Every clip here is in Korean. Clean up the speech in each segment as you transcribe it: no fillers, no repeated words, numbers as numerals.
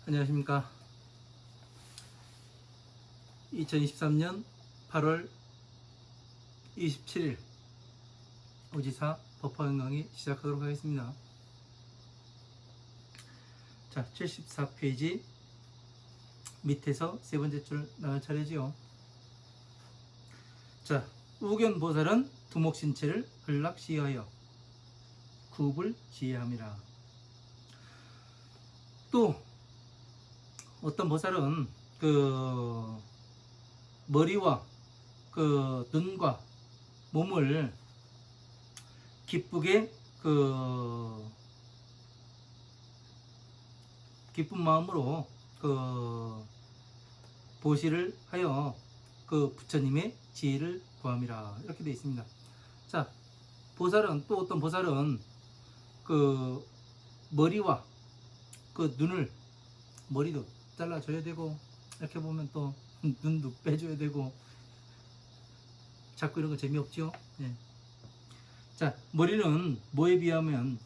안녕하십니까. 2023년 8월 27일 오지사 법화경 강의 시작하도록 하겠습니다. 자, 74페이지 밑에서 세 번째 줄 나갈 차례지요. 자, 우견보살은 두목신체를 흘락시하여 굽을 지혜함이라. 또 어떤 보살은 그 머리와 그 눈과 몸을 기쁘게 기쁜 마음으로 보시를 하여 부처님의 지혜를 구함이라, 이렇게 되어 있습니다. 자, 보살은 또 어떤 보살은 머리와 눈을, 머리도 잘라줘야 되고, 이렇게 보면 또 눈도 빼줘야 되고, 자꾸 이런 거 재미없죠? 네. 자, 머리는 뭐에 비하면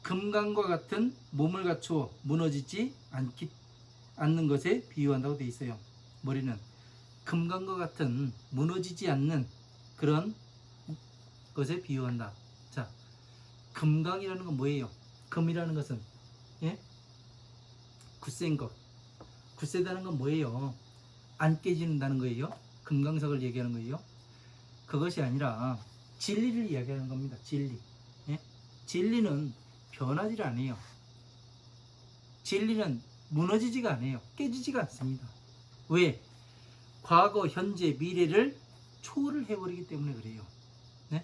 금강과 같은 몸을 갖추어 무너지지 않는 것에 비유한다고 되어 있어요. 머리는 금강과 같은 무너지지 않는 그런 것에 비유한다. 자, 금강이라는 건 뭐예요? 금이라는 것은, 예? 굳센 것. 굳세다는 건 뭐예요? 안 깨진다는 거예요. 금강석을 얘기하는 거예요. 그것이 아니라 진리를 이야기하는 겁니다. 진리. 예? 진리는 변하지 않아요. 진리는 무너지지가 않아요. 깨지지가 않습니다. 왜? 과거, 현재, 미래를 초월을 해버리기 때문에 그래요. 네?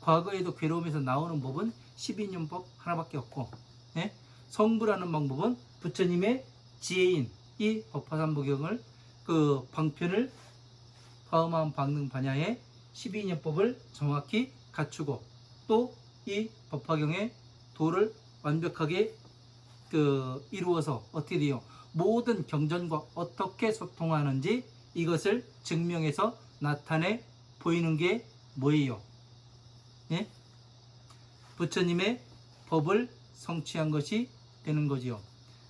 과거에도 괴로움에서 나오는 법은 12년법 하나밖에 없고, 예? 성불하는 방법은 부처님의 지혜인 이 법화삼보경을 방편을 파엄한 방능 반야의 12년법을 정확히 갖추고, 또 이 법화경의 도를 완벽하게 이루어서 어떻게 돼요? 모든 경전과 어떻게 소통하는지 이것을 증명해서 나타내 보이는 게 뭐예요? 예? 부처님의 법을 성취한 것이 되는 거지요.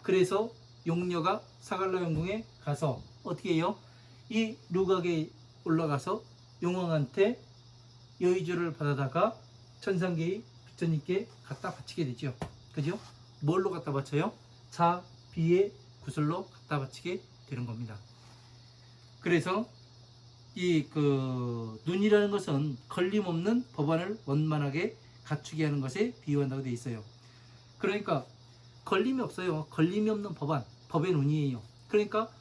그래서 용녀가 사갈라 영궁에 가서 어떻게 해요? 이 류각에 올라가서 용왕한테 여의주를 받아다가 천상계의 부처님께 갖다 바치게 되죠. 그죠? 뭘로 갖다 바쳐요? 자비의 구슬로 갖다 바치게 되는 겁니다. 그래서 이 눈이라는 것은 걸림없는 법안을 원만하게 갖추게 하는 것에 비유한다고 되어 있어요. 그러니까 걸림이 없어요. 걸림이 없는 법안, 법의 눈이에요. 그러니까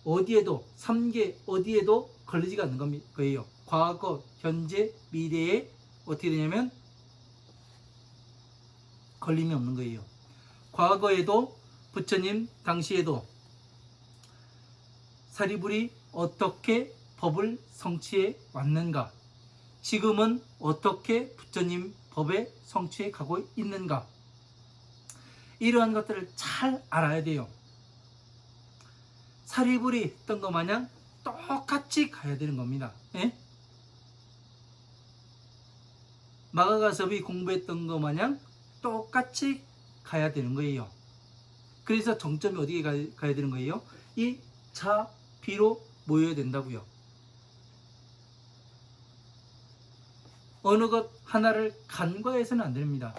어디에도, 삼계 어디에도 걸리지가 않는 거예요. 과거, 현재, 미래에 어떻게 되냐면 걸림이 없는 거예요. 과거에도 부처님 당시에도 사리불이 어떻게 법을 성취해 왔는가, 지금은 어떻게 부처님 법에 성취해 가고 있는가, 이러한 것들을 잘 알아야 돼요. 사리불이 했던 것 마냥 똑같이 가야 되는 겁니다. 예? 마가가섭이 공부했던 것 마냥 똑같이 가야 되는 거예요. 그래서 정점이 어디에 가야 되는 거예요? 이 자비로 모여야 된다고요. 어느 것 하나를 간과해서는 안 됩니다.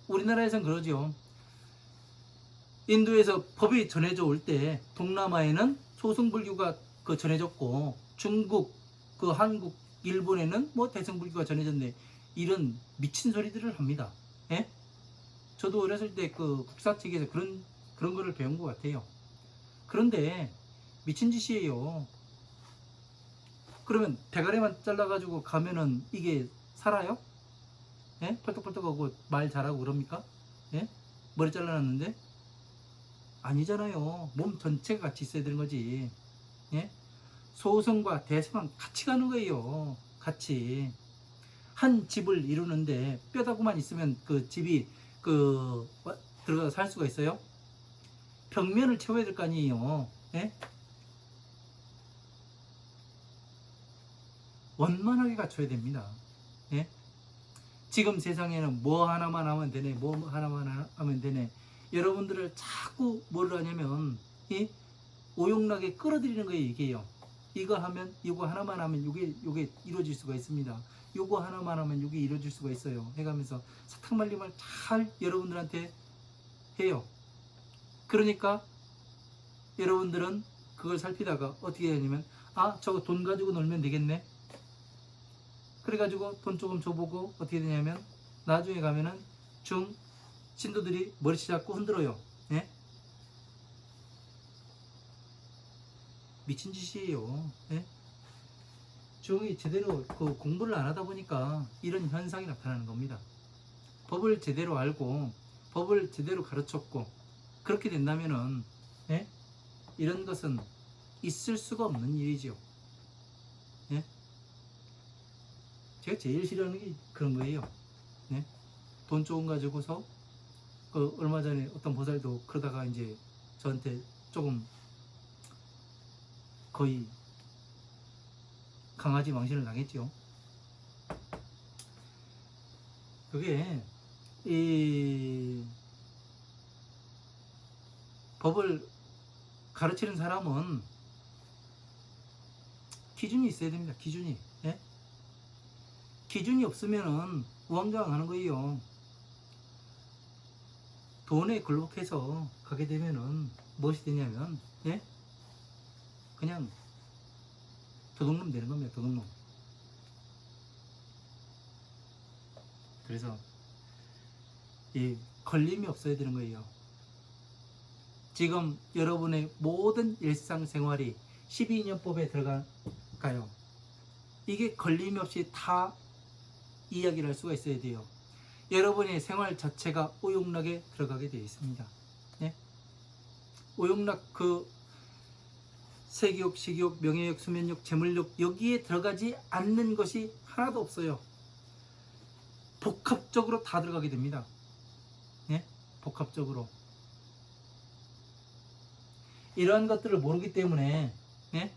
우리나라에선 그러죠. 인도에서 법이 전해져 올 때 동남아에는 소승불교가 전해졌고, 중국, 한국, 일본에는 대승불교가 전해졌네, 이런 미친 소리들을 합니다. 예? 저도 어렸을 때 국사책에서 그런 거를 배운 것 같아요. 그런데 미친 짓이에요. 그러면 대가리만 잘라가지고 가면은 이게 살아요? 예? 펄떡펄떡하고 말 잘하고 그럽니까? 예? 머리 잘라놨는데? 아니잖아요. 몸 전체가 같이 있어야 되는 거지. 예? 소승과 대승은 같이 가는 거예요. 같이. 한 집을 이루는데 뼈다구만 있으면 집이 들어가서 살 수가 있어요? 벽면을 채워야 될 거 아니에요. 예? 원만하게 갖춰야 됩니다. 예? 지금 세상에는 뭐 하나만 하면 되네, 뭐 하나만 하면 되네, 여러분들을 자꾸 뭐를 하냐면 이 오용락에 끌어들이는 거예요. 이게요. 이거 하면 이거 하나만 하면 요게 이루어질 수가 있습니다. 요거 하나만 하면 요게 이루어질 수가 있어요. 해가면서 사탕말림을 잘 여러분들한테 해요. 그러니까 여러분들은 그걸 살피다가 어떻게 하냐면 아 저거 돈 가지고 놀면 되겠네. 그래가지고 돈 조금 줘보고 어떻게 되냐면 나중에 가면은 중 신도들이 머리채 잡고 흔들어요. 예? 미친 짓이에요. 예? 중이 제대로 그 공부를 안 하다 보니까 이런 현상이 나타나는 겁니다. 법을 제대로 알고 법을 제대로 가르쳤고 그렇게 된다면은 예? 이런 것은 있을 수가 없는 일이죠. 예? 제가 제일 싫어하는 게 그런 거예요. 예? 돈 조금 가지고서 그 얼마 전에 어떤 보살도 그러다가 이제 저한테 조금 거의 강아지 망신을 당했죠. 그게 이 법을 가르치는 사람은 기준이 있어야 됩니다. 기준이. 예? 기준이 없으면은 우왕좌왕하는 거예요. 돈에 굴복해서 가게 되면은 무엇이 되냐면 예? 그냥 도둑놈 되는 겁니다. 도둑놈. 그래서 이 걸림이 없어야 되는 거예요. 지금 여러분의 모든 일상생활이 12인연법에 들어가요. 이게 걸림이 없이 다 이야기를 할 수가 있어야 돼요. 여러분의 생활 자체가 오용락에 들어가게 되어 있습니다. 네? 오용락 그 세기욕, 식욕, 명예욕, 수면욕, 재물욕 여기에 들어가지 않는 것이 하나도 없어요. 복합적으로 다 들어가게 됩니다. 네? 복합적으로. 이러한 것들을 모르기 때문에 네?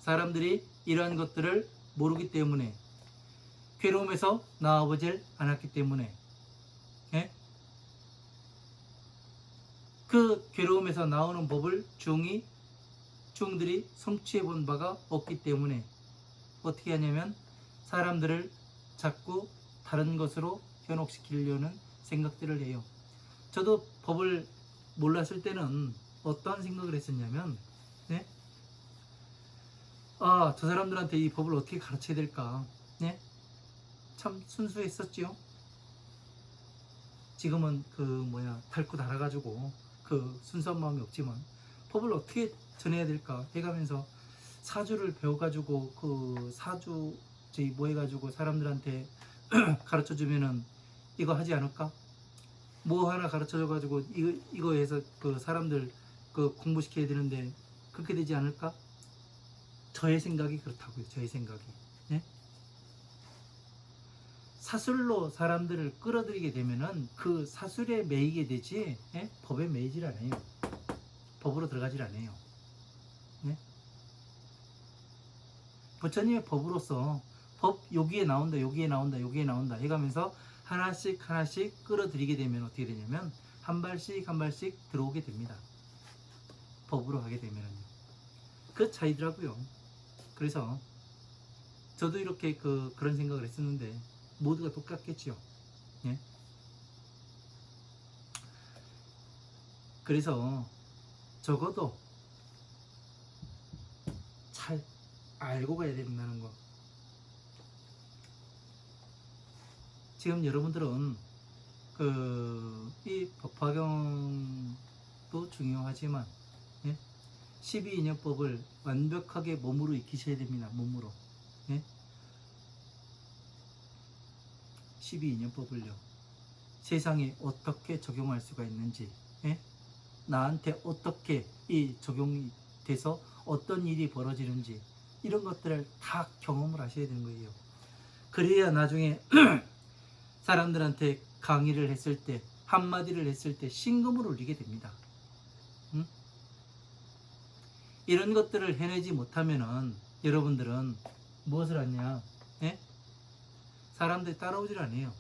사람들이 이러한 것들을 모르기 때문에 괴로움에서 나와보질 않았기 때문에 예? 그 괴로움에서 나오는 법을 중들이 성취해 본 바가 없기 때문에 어떻게 하냐면 사람들을 자꾸 다른 것으로 현혹시키려는 생각들을 해요. 저도 법을 몰랐을 때는 어떠한 생각을 했었냐면 네? 아, 저 사람들한테 이 법을 어떻게 가르쳐야 될까? 네? 참 순수했었지요. 지금은 닳고 닳아가지고 그 순수한 마음이 없지만 법을 어떻게 전해야 될까 해가면서 사주를 배워가지고 그 사주 저희 뭐 해가지고 사람들한테 가르쳐주면은 이거 하지 않을까? 뭐 하나 가르쳐줘가지고 이거 해서 그 사람들 그 공부시켜야 되는데 그렇게 되지 않을까? 저의 생각이 그렇다고요. 저의 생각이. 네? 사술로 사람들을 끌어들이게 되면은 그 사술에 매이게 되지 예? 법에 매이질 않아요. 법으로 들어가질 않아요. 예? 부처님의 법으로서 법 여기에 나온다 여기에 나온다 여기에 나온다 해가면서 하나씩 끌어들이게 되면 어떻게 되냐면 한 발씩 들어오게 됩니다. 법으로 가게 되면은요. 그 차이더라고요. 그래서 저도 이렇게 그런 생각을 했었는데 모두가 똑같겠지요. 예? 그래서 적어도 잘 알고 가야 된다는 거. 지금 여러분들은 이 법화경도 중요하지만 예? 12인연법을 완벽하게 몸으로 익히셔야 됩니다. 몸으로. 예? 12인연법을요. 세상에 어떻게 적용할 수가 있는지 예? 나한테 어떻게 이 적용이 돼서 어떤 일이 벌어지는지 이런 것들을 다 경험을 하셔야 되는 거예요. 그래야 나중에 사람들한테 강의를 했을 때 한마디를 했을 때 신금을 울리게 됩니다. 응? 이런 것들을 해내지 못하면은 여러분들은 무엇을 하냐? 예? 사람들이 따라오질 않아요.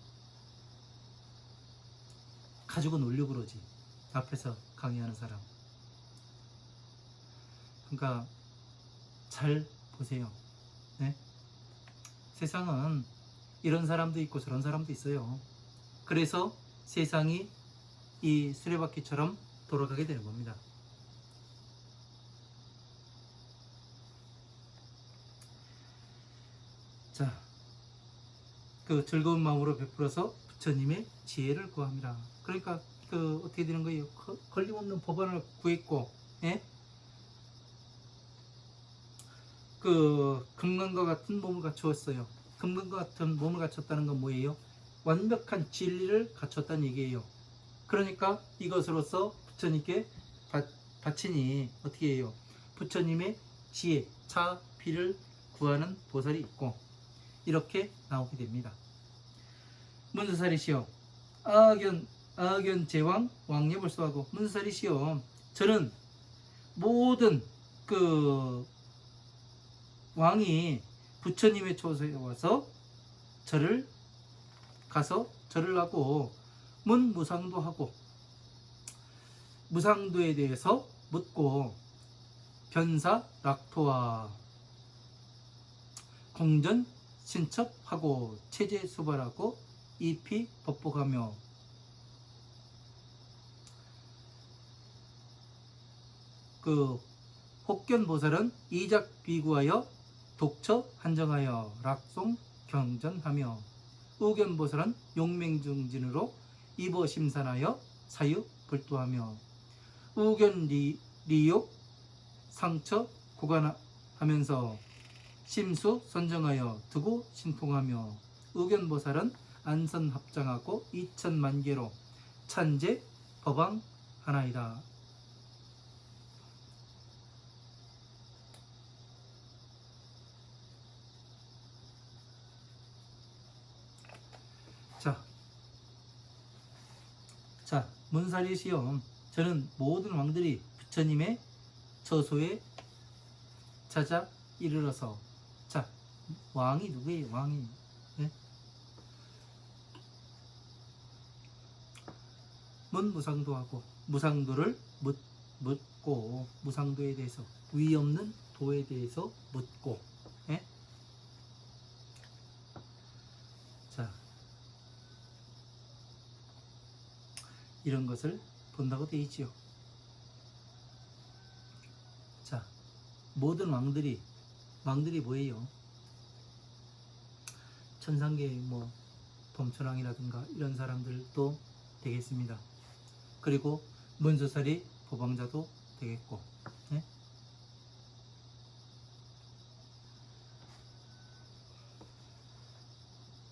가지고 놀려고 그러지. 앞에서 강의하는 사람. 그러니까 잘 보세요. 네? 세상은 이런 사람도 있고 저런 사람도 있어요. 그래서 세상이 이 수레바퀴처럼 돌아가게 되는 겁니다. 자, 그 즐거운 마음으로 베풀어서 부처님의 지혜를 구합니다. 그러니까 그 어떻게 되는 거예요? 걸림없는 법안을 구했고, 예? 그 금강과 같은 몸을 갖추었어요. 금강과 같은 몸을 갖췄다는 건 뭐예요? 완벽한 진리를 갖췄다는 얘기예요. 그러니까 이것으로서 부처님께 바치니 어떻게 해요? 부처님의 지혜, 차비를 구하는 보살이 있고 이렇게 나오게 됩니다. 문수살이시여 아견 제왕 왕예불소하고 문수살이시여 저는 모든 그 왕이 부처님의 초소에 와서 절을 가서 절을 하고 문무상도 하고 무상도에 대해서 묻고 변사 락토와 공전 신첩하고 체제 수발하고 이피 법복하며 그 혹견보살은 이작 비구하여 독처 한정하여 락송 경전하며 우견보살은 용맹중진으로 입어 심산하여 사유 불도하며 우견리욕 상처 고관하면서 심수 선정하여 두고 신통하며 우견보살은 안선합장하고 2천만개로 찬제 법왕하나이다. 자, 문사리시여 저는 모든 왕들이 부처님의 처소에 찾아 이르러서 자, 왕이 누구예요? 왕이 네? 문무상도 하고 무상도를 묻고 무상도에 대해서 위 없는 도에 대해서 묻고 네? 자, 이런 것을 본다고 되어 있지요. 자, 모든 왕들이 뭐예요? 천상계의 뭐 범천왕이라든가 이런 사람들도 되겠습니다. 그리고 문수살이 법왕자도 되겠고, 네?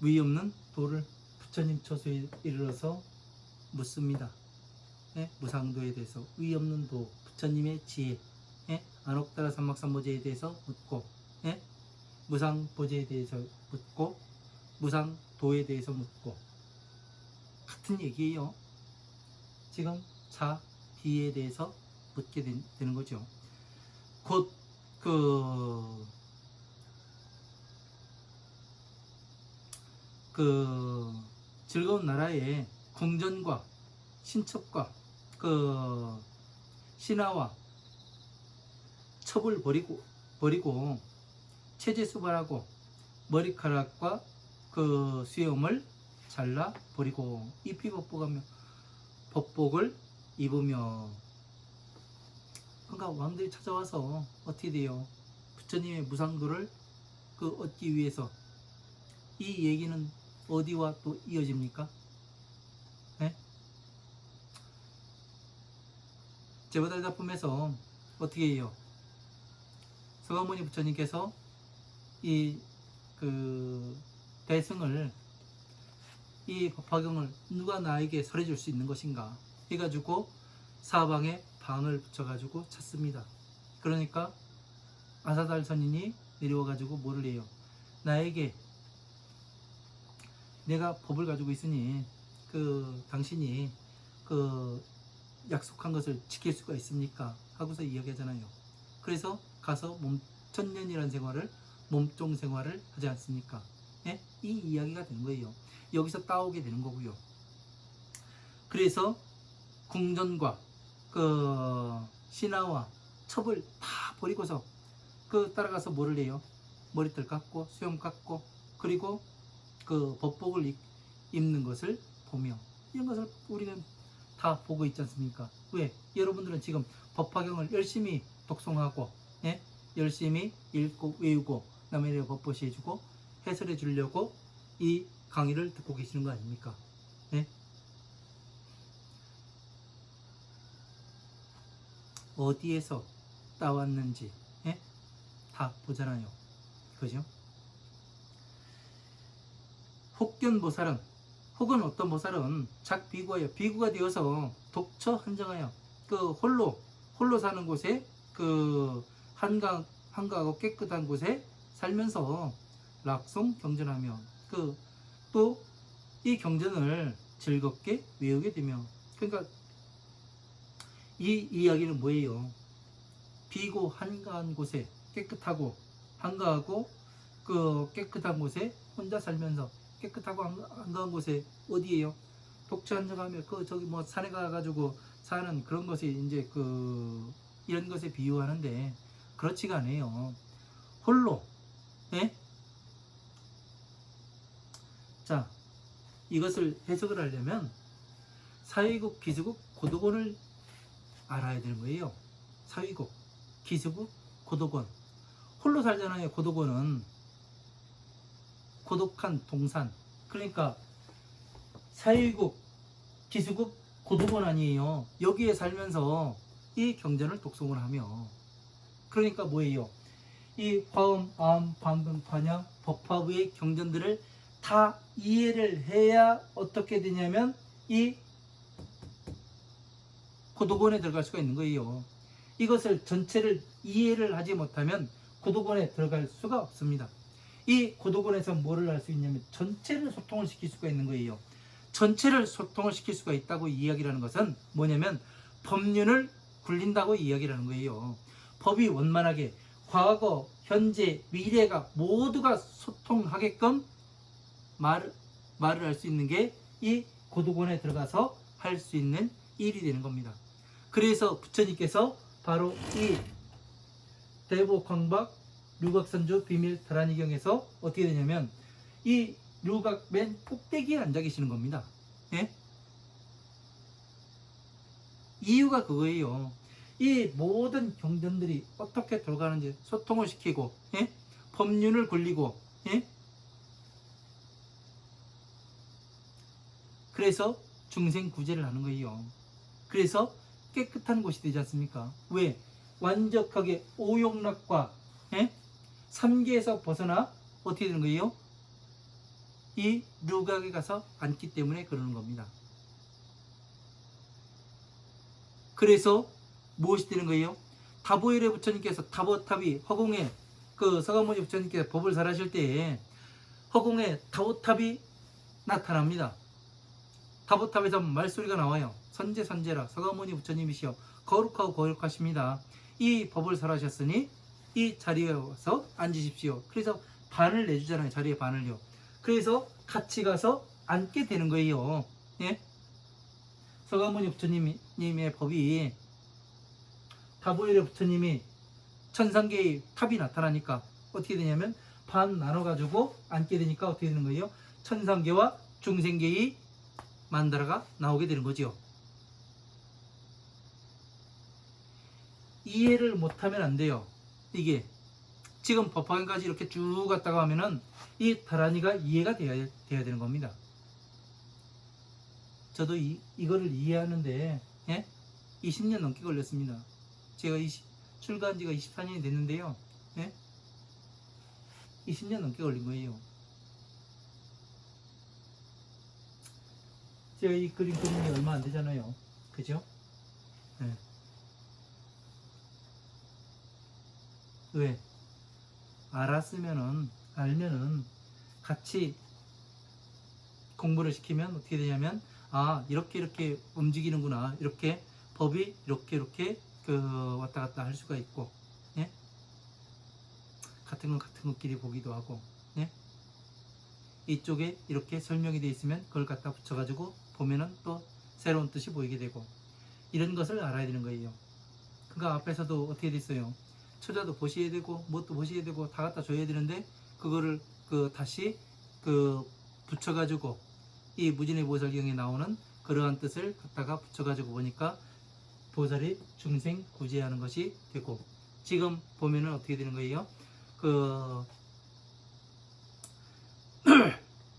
위 없는 도를 부처님 처소에 이르러서 묻습니다. 예? 무상도에 대해서 위 없는 도, 부처님의 지혜, 예? 안옥다라 삼막삼보제에 대해서 묻고, 예? 무상보제에 대해서 묻고, 무상도에 대해서 묻고, 같은 얘기예요. 지금 자, 비에 대해서 묻게 되는 거죠. 곧 그 즐거운 나라에 궁전과 신첩과 그 신하와 첩을 버리고 체제 수발하고 머리카락과 그 수염을 잘라 버리고 잎이 법복하며 법복을 입으며 그러니까 왕들이 찾아와서 어떻게 돼요? 부처님의 무상도를 그 얻기 위해서 이 얘기는 어디와 또 이어집니까? 네? 제보달작품에서 어떻게 해요? 서가모니 부처님께서 이 그 대승을 이 법화경을 누가 나에게 설해줄 수 있는 것인가 해가지고 사방에 방을 붙여가지고 찾습니다. 그러니까 아사달 선인이 내려와가지고 뭐를 해요? 나에게 내가 법을 가지고 있으니 그 당신이 그 약속한 것을 지킬 수가 있습니까? 하고서 이야기하잖아요. 그래서 가서 천년이라는 생활을 몸종 생활을 하지 않습니까? 예? 이 이야기가 되는 거예요. 여기서 따오게 되는 거고요. 그래서 궁전과 그 신하와 첩을 다 버리고서 그 따라가서 뭐를 해요? 머리털 깎고 수염 깎고 그리고 그 법복을 입는 것을 보며 이런 것을 우리는 다 보고 있지 않습니까? 왜? 여러분들은 지금 법화경을 열심히 독송하고 예? 열심히 읽고 외우고 남에게 법보시 해주고 해설해 주려고 이 강의를 듣고 계시는 거 아닙니까? 예? 어디에서 따왔는지 예? 다 보잖아요. 그죠? 혹견보살은 혹은 어떤 보살은 작비구예요. 비구가 되어서 독처 한정하여 그 홀로 사는 곳에 그 한가하고 깨끗한 곳에 살면서 락송 경전하며 그 또 이 경전을 즐겁게 외우게 되며 그러니까 이 이야기는 뭐예요? 비고 한가한 곳에 깨끗하고 한가하고 그 깨끗한 곳에 혼자 살면서 깨끗하고 한가한 곳에 어디에요? 독처 한정하며 그 저기 뭐 산에 가가지고 사는 그런 것이 이제 그 이런 것에 비유하는데 그렇지가 않아요. 홀로 예? 자 이것을 해석을 하려면 사위국, 기수국, 고도곤을 알아야 되는 거예요. 사위국, 기수국, 고도곤. 홀로 살잖아요. 고도곤은 고독한 동산. 그러니까 사위국, 기수국, 고도곤 아니에요. 여기에 살면서 이 경전을 독송을 하며 그러니까 뭐예요? 이 화음, 암, 방금, 관양, 법화부의 경전들을 다 이해를 해야 어떻게 되냐면 이 고도곤에 들어갈 수가 있는 거예요. 이것을 전체를 이해를 하지 못하면 고도곤에 들어갈 수가 없습니다. 이 고도곤에서 뭐를 할 수 있냐면 전체를 소통을 시킬 수가 있는 거예요. 전체를 소통을 시킬 수가 있다고 이야기하는 것은 뭐냐면 법륜을 굴린다고 이야기하는 거예요. 법이 원만하게 과거, 현재, 미래가 모두가 소통하게끔 말을 할 수 있는 게 이 고도곤에 들어가서 할 수 있는 일이 되는 겁니다. 그래서 부처님께서 바로 이 대보광박 류각선주 비밀 다라니경에서 어떻게 되냐면 이 류각 맨 꼭대기에 앉아 계시는 겁니다. 예? 이유가 그거예요. 이 모든 경전들이 어떻게 돌아가는지 소통을 시키고 예? 법륜을 굴리고 예? 그래서 중생 구제를 하는 거예요. 그래서 깨끗한 곳이 되지 않습니까? 왜? 완벽하게 오욕락과 예? 삼계에서 벗어나 어떻게 되는 거예요? 이 류각에 가서 앉기 때문에 그러는 겁니다. 그래서 무엇이 되는 거예요? 다보일의 부처님께서 다보탑이 허공에 그 서가모니 부처님께서 법을 설하실 때에 허공에 다보탑이 나타납니다. 다보탑에서 말소리가 나와요. 선제선제라 서가모니 부처님이시여 거룩하고 거룩하십니다. 이 법을 설하셨으니 이 자리에 와서 앉으십시오. 그래서 반을 내주잖아요. 자리에 반을요. 그래서 같이 가서 앉게 되는 거예요. 예? 서가모니 부처님의 법이 다보일의 부처님이 천상계의 탑이 나타나니까 어떻게 되냐면 반 나눠가지고 앉게 되니까 어떻게 되는 거예요? 천상계와 중생계의 만다라가 나오게 되는 거죠. 이해를 못하면 안 돼요. 이게 지금 법화경까지 이렇게 쭉 갔다가 하면은 이 다라니가 이해가 돼야 되는 겁니다. 저도 이거를 이해하는데 예? 20년 넘게 걸렸습니다. 제가 출가한 지가 24년이 됐는데요. 예? 20년 넘게 걸린 거예요. 제가 이 그림 그린 게 얼마 안 되잖아요. 그죠? 예. 왜? 알면은 같이 공부를 시키면 어떻게 되냐면 아 이렇게 움직이는구나, 이렇게 법이 이렇게 그 왔다 갔다 할 수가 있고 예? 같은 건 같은 것끼리 보기도 하고 예? 이쪽에 이렇게 설명이 되어 있으면 그걸 갖다 붙여가지고 보면은 또 새로운 뜻이 보이게 되고 이런 것을 알아야 되는 거예요. 그러니까 앞에서도 어떻게 됐어요? 처자도 보셔야 되고 뭣도 보셔야 되고 다 갖다 줘야 되는데 그거를 다시 붙여가지고 이 무진의 보살경에 나오는 그러한 뜻을 갖다가 붙여가지고 보니까 보살이 중생 구제하는 것이 되고, 지금 보면은 어떻게 되는 거예요?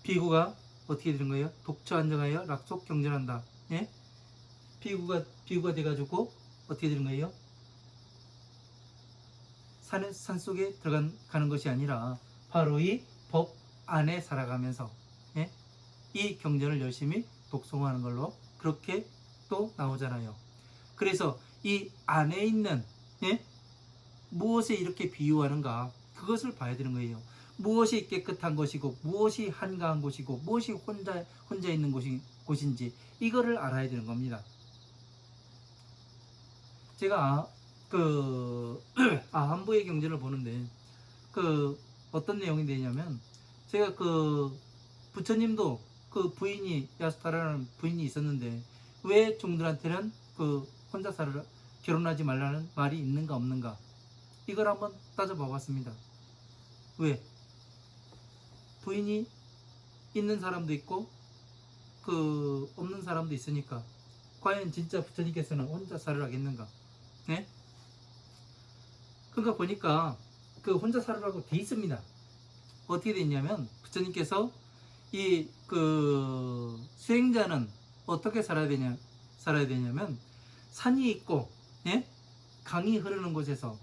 비구가 어떻게 되는 거예요? 독처 안정하여 락속 경전한다. 예? 비구가 돼가지고 어떻게 되는 거예요? 산 속에 들어가는 것이 아니라 바로 이 법 안에 살아가면서, 예? 이 경전을 열심히 독송하는 걸로 그렇게 또 나오잖아요. 그래서 이 안에 있는, 예? 무엇에 이렇게 비유하는가, 그것을 봐야 되는 거예요. 무엇이 깨끗한 것이고 무엇이 한가한 곳이고 무엇이 혼자 있는 곳인지 이거를 알아야 되는 겁니다. 제가 아한부의 경전을 보는데 어떤 내용이 되냐면, 제가 부처님도 부인이 야수타라는 부인이 있었는데 왜 종들한테는 혼자 결혼하지 말라는 말이 있는가 없는가, 이걸 한번 따져봐 봤습니다. 왜? 부인이 있는 사람도 있고 없는 사람도 있으니까 과연 진짜 부처님께서는 혼자 살으라겠는가? 네? 그러니까 보니까 혼자 살으라고 돼 있습니다. 어떻게 돼 있냐면, 부처님께서 이 수행자는 어떻게 살아야 되냐면 산이 있고, 예? 강이 흐르는 곳에서,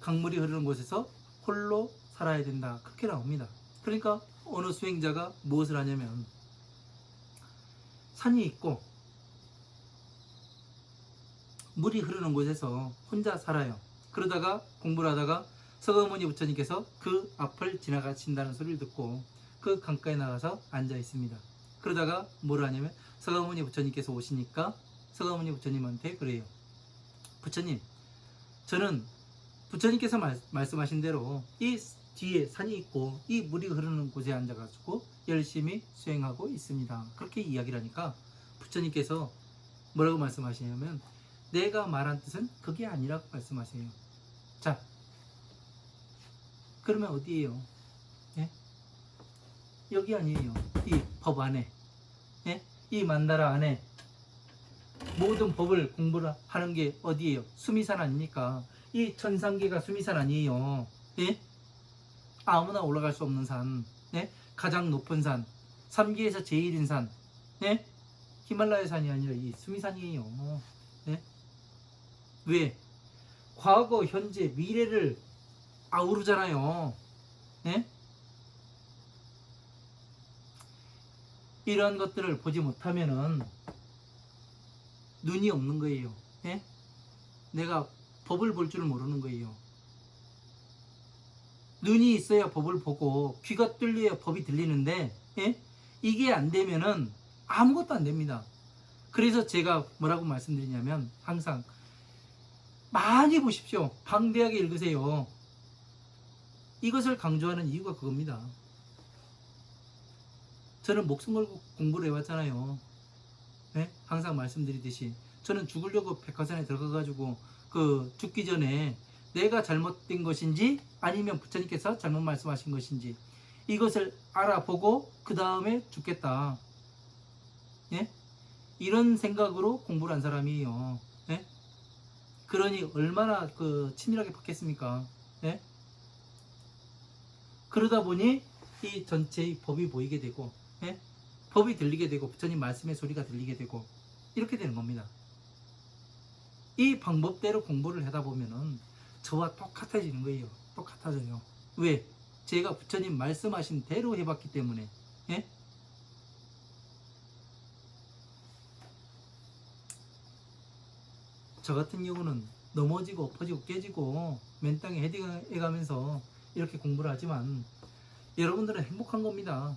강물이 흐르는 곳에서 홀로 살아야 된다, 그렇게 나옵니다. 그러니까 어느 수행자가 무엇을 하냐면 산이 있고 물이 흐르는 곳에서 혼자 살아요. 그러다가 공부를 하다가 서가모니 부처님께서 그 앞을 지나가신다는 소리를 듣고 그 강가에 나가서 앉아 있습니다. 그러다가 뭘 하냐면 서가모니 부처님께서 오시니까 서가모니 부처님한테 그래요. 부처님, 저는 부처님께서 말씀하신 대로 이 뒤에 산이 있고 이 물이 흐르는 곳에 앉아가지고 열심히 수행하고 있습니다. 그렇게 이야기를 하니까 부처님께서 뭐라고 말씀하시냐면, 내가 말한 뜻은 그게 아니라고 말씀하세요. 자, 그러면 어디예요? 예? 여기 아니에요. 이 법 안에, 예? 이 만다라 안에 모든 법을 공부를 하는 게 어디예요? 수미산 아닙니까? 이 천상계가 수미산 아니에요. 예? 아무나 올라갈 수 없는 산, 예? 가장 높은 산, 3기에서 제일인 산, 예? 히말라야 산이 아니라 이 수미산이에요. 예? 왜? 과거, 현재, 미래를 아우르잖아요. 예? 이런 것들을 보지 못하면은 눈이 없는 거예요. 예? 내가 법을 볼 줄 모르는 거예요. 눈이 있어야 법을 보고 귀가 뚫려야 법이 들리는데, 예? 이게 안 되면은 아무것도 안 됩니다. 그래서 제가 뭐라고 말씀드리냐면, 항상 많이 보십시오. 방대하게 읽으세요. 이것을 강조하는 이유가 그겁니다. 저는 목숨 걸고 공부를 해왔잖아요. 네? 항상 말씀드리듯이 저는 죽으려고 백화산에 들어가가지고 죽기 전에 내가 잘못된 것인지 아니면 부처님께서 잘못 말씀하신 것인지 이것을 알아보고 그 다음에 죽겠다, 예? 이런 생각으로 공부를 한 사람이에요. 예? 그러니 얼마나 치밀하게 받겠습니까? 예? 그러다 보니 이 전체의 법이 보이게 되고, 예? 법이 들리게 되고 부처님 말씀의 소리가 들리게 되고 이렇게 되는 겁니다. 이 방법대로 공부를 하다 보면은 저와 똑같아지는 거예요. 똑같아져요. 왜? 제가 부처님 말씀하신 대로 해봤기 때문에. 예? 저 같은 경우는 넘어지고 엎어지고 깨지고 맨 땅에 헤딩해가면서 이렇게 공부를 하지만 여러분들은 행복한 겁니다.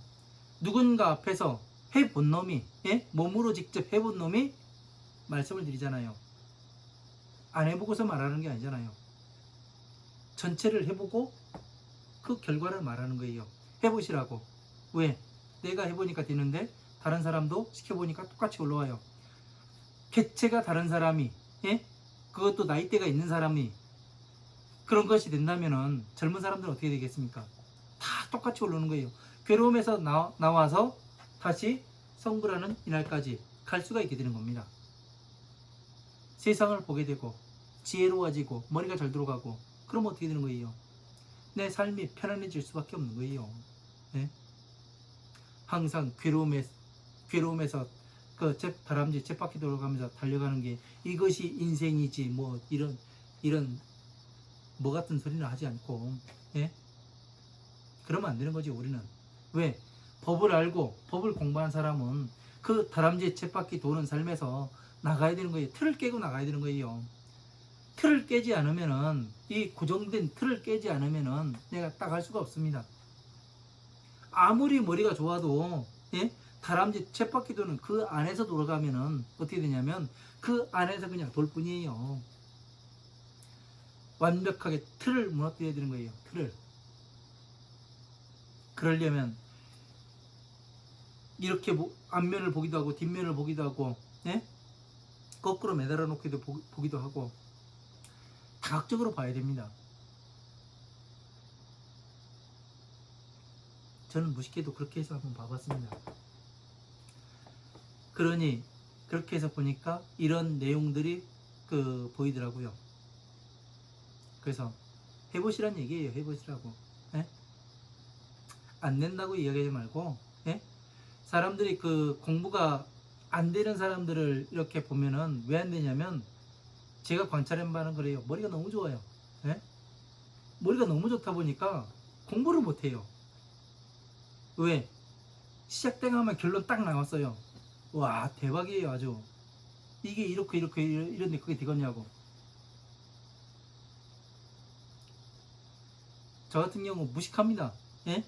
누군가 앞에서 해본 놈이, 예? 몸으로 직접 해본 놈이 말씀을 드리잖아요. 안 해보고서 말하는 게 아니잖아요. 전체를 해보고 그 결과를 말하는 거예요. 해보시라고. 왜? 내가 해보니까 되는데 다른 사람도 시켜보니까 똑같이 올라와요. 개체가 다른 사람이, 예? 그것도 나이대가 있는 사람이 그런 것이 된다면은 젊은 사람들은 어떻게 되겠습니까? 다 똑같이 오르는 거예요. 괴로움에서 나와서 다시 성불하는 이날까지 갈 수가 있게 되는 겁니다. 세상을 보게 되고 지혜로워지고 머리가 잘 돌아가고 그러면 어떻게 되는 거예요? 내 삶이 편안해질 수밖에 없는 거예요. 네? 항상 괴로움에서 그 다람쥐 쳇바퀴 돌아가면서 달려가는 게 이것이 인생이지 뭐 이런 뭐 같은 소리는 하지 않고, 예? 그러면 안 되는 거지. 우리는 왜? 법을 알고 법을 공부한 사람은 그 다람쥐 쳇바퀴 도는 삶에서 나가야 되는 거예요. 틀을 깨고 나가야 되는 거예요. 틀을 깨지 않으면은, 이 고정된 틀을 깨지 않으면은 내가 딱 할 수가 없습니다. 아무리 머리가 좋아도, 예? 다람쥐 쳇바퀴 도는 그 안에서 돌아가면은 어떻게 되냐면 그 안에서 그냥 돌 뿐이에요. 완벽하게 틀을 무너뜨려야 되는 거예요. 틀을. 그러려면 이렇게 앞면을 보기도 하고 뒷면을 보기도 하고, 예? 거꾸로 매달아 놓기도 보기도 하고 다각적으로 봐야 됩니다. 저는 무식해도 그렇게 해서 한번 봐봤습니다. 그러니 그렇게 해서 보니까 이런 내용들이 보이더라고요. 그래서 해보시란 얘기예요. 해보시라고. 예? 안 된다고 이야기하지 말고, 예? 사람들이 공부가 안 되는 사람들을 이렇게 보면은 왜 안 되냐면 제가 관찰한 바는 그래요. 머리가 너무 좋아요. 예? 머리가 너무 좋다 보니까 공부를 못 해요. 왜? 시작땡 하면 결론 딱 나왔어요. 와, 대박이에요. 아주 이게 이렇게 이런데 그게 되겠냐고. 저 같은 경우 무식합니다. 예?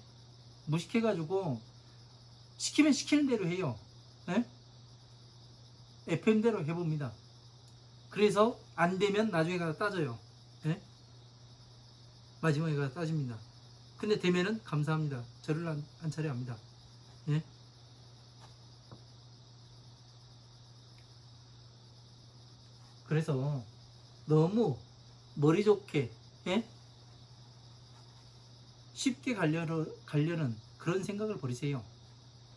무식해가지고 시키면 시키는 대로 해요. 예? FM대로 해봅니다. 그래서 안 되면 나중에 가서 따져요. 예? 마지막에 가서 따집니다. 근데 되면은 감사합니다. 저를 안 차려합니다. 예? 그래서 너무 머리 좋게, 예? 쉽게 가려는 그런 생각을 버리세요.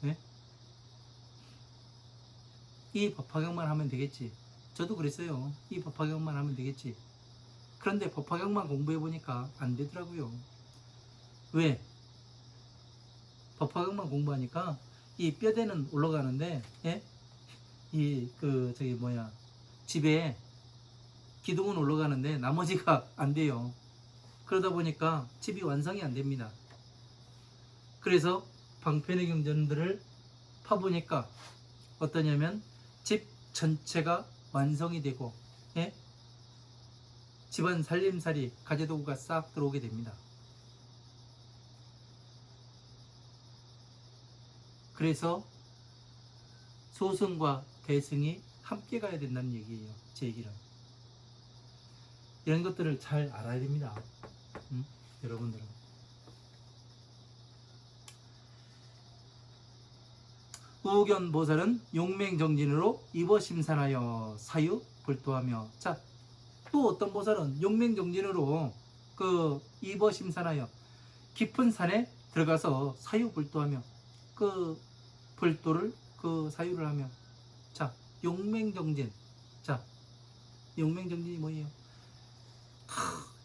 예? 이 법화경만 하면 되겠지. 저도 그랬어요. 이 법화경만 하면 되겠지. 그런데 법화경만 공부해 보니까 안 되더라고요. 왜? 법화경만 공부하니까 이 뼈대는 올라가는데, 예? 집에 기둥은 올라가는데 나머지가 안 돼요. 그러다 보니까 집이 완성이 안 됩니다. 그래서 방편의 경전들을 파보니까 어떠냐면 집 전체가 완성이 되고, 예? 집안 살림살이 가재도구가 싹 들어오게 됩니다. 그래서 소승과 대승이 함께 가야 된다는 얘기예요. 제 얘기는. 이런 것들을 잘 알아야 됩니다. 여러분들은. 우견보살은 용맹정진으로 입어심산하여 사유불도하며. 자, 또 어떤 보살은 용맹정진으로 입어심산하여 깊은 산에 들어가서 사유불도하며 불도를 사유를 하며. 자, 용맹정진. 자, 용맹정진이 뭐예요?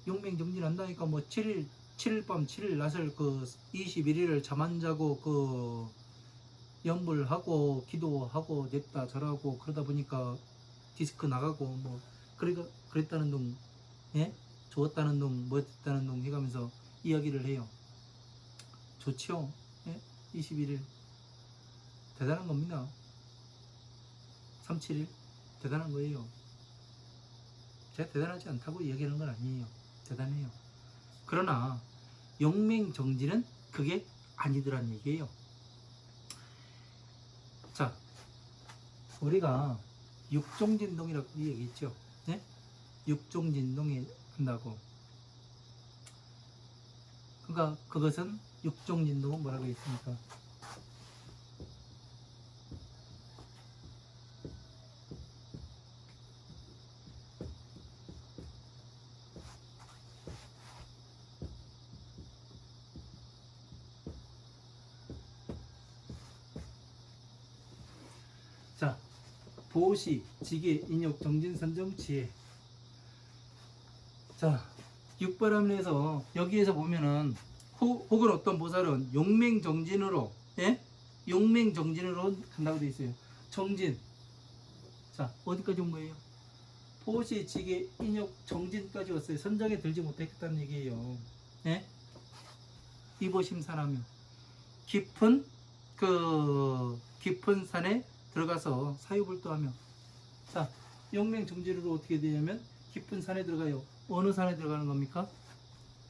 용맹정진 한다니까 뭐 7일 밤 7일 낮을 21일을 잠 안 자고 염불하고 기도하고 냅다 절하고 그러다 보니까 디스크 나가고 뭐 그랬다는 둥, 예? 좋았다는 둥, 멋졌다는 둥 해가면서 이야기를 해요. 좋죠? 예? 21일 대단한 겁니다. 37일 대단한 거예요. 제가 대단하지 않다고 이야기하는 건 아니에요. 대단해요. 그러나 용맹정진은 그게 아니더란 얘기예요. 자, 우리가 육종진동이라고 얘기했죠. 네? 육종진동이 한다고. 그러니까 그것은 육종진동은 뭐라고 했습니까? 자, 보시, 지계, 인욕, 정진, 선정, 지혜. 자, 육바람에서 여기에서 보면은 혹은 어떤 보살은 용맹정진으로, 예? 용맹정진으로 간다고 되어 있어요. 정진. 자, 어디까지 온 거예요? 보시, 지계, 인욕, 정진까지 왔어요. 선정에 들지 못했다는 얘기예요. 예? 이보심사라며 깊은 산에 들어가서 사유불도하며. 자, 용맹정진으로 어떻게 되냐면 깊은 산에 들어가요. 어느 산에 들어가는 겁니까?